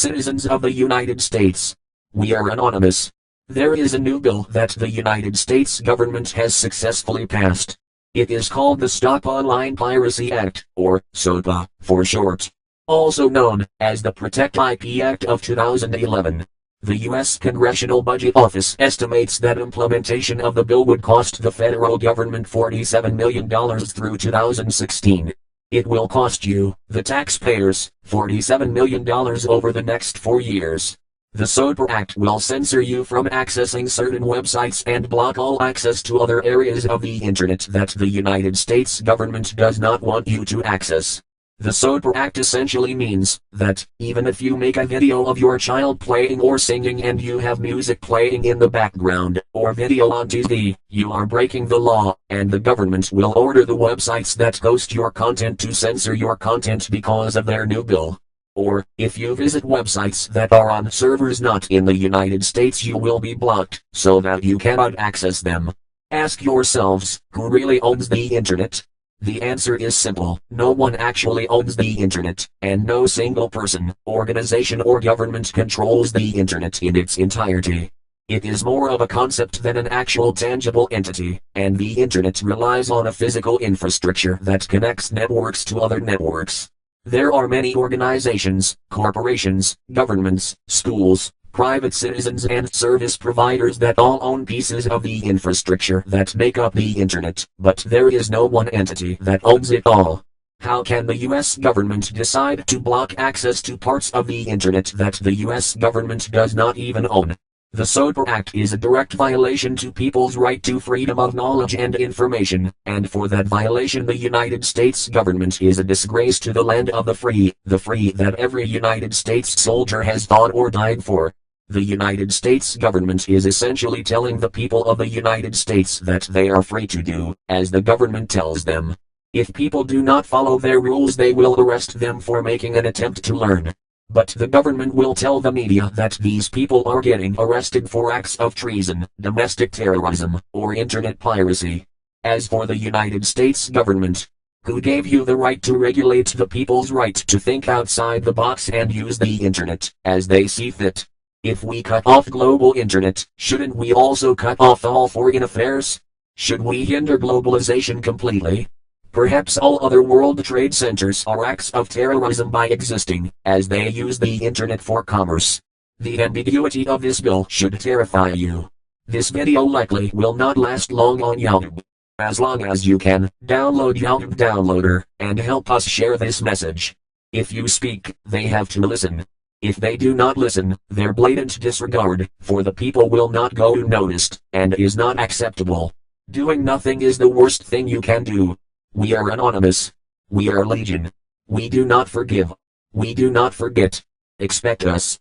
Citizens of the United States. We are anonymous. There is a new bill that the United States government has successfully passed. It is called the Stop Online Piracy Act, or SOPA, for short. Also known as the Protect IP Act of 2011. The U.S. Congressional Budget Office estimates that implementation of the bill would cost the federal government $47 million through 2016. It will cost you, the taxpayers, $47 million over the next 4 years. The SOPA Act will censor you from accessing certain websites and block all access to other areas of the internet that the United States government does not want you to access. The SOPA Act essentially means that, even if you make a video of your child playing or singing and you have music playing in the background, or video on TV, you are breaking the law, and the government will order the websites that host your content to censor your content because of their new bill. Or, if you visit websites that are on servers not in the United States, you will be blocked, so that you cannot access them. Ask yourselves, who really owns the internet? The answer is simple: no one actually owns the internet, and no single person, organization or government controls the internet in its entirety. It is more of a concept than an actual tangible entity, and the internet relies on a physical infrastructure that connects networks to other networks. There are many organizations, corporations, governments, schools, private citizens and service providers that all own pieces of the infrastructure that make up the internet, but there is no one entity that owns it all. How can the US government decide to block access to parts of the internet that the US government does not even own? The SOPA Act is a direct violation to people's right to freedom of knowledge and information, and for that violation the United States government is a disgrace to the land of the free that every United States soldier has fought or died for. The United States government is essentially telling the people of the United States that they are free to do as the government tells them. If people do not follow their rules, they will arrest them for making an attempt to learn. But the government will tell the media that these people are getting arrested for acts of treason, domestic terrorism, or internet piracy. As for the United States government, who gave you the right to regulate the people's right to think outside the box and use the internet as they see fit? If we cut off global internet, shouldn't we also cut off all foreign affairs? Should we hinder globalization completely? Perhaps all other world trade centers are acts of terrorism by existing, as they use the internet for commerce. The ambiguity of this bill should terrify you. This video likely will not last long on YouTube. As long as you can, download YouTube Downloader, and help us share this message. If you speak, they have to listen. If they do not listen, their blatant disregard for the people will not go unnoticed, and is not acceptable. Doing nothing is the worst thing you can do. We are anonymous. We are legion. We do not forgive. We do not forget. Expect us.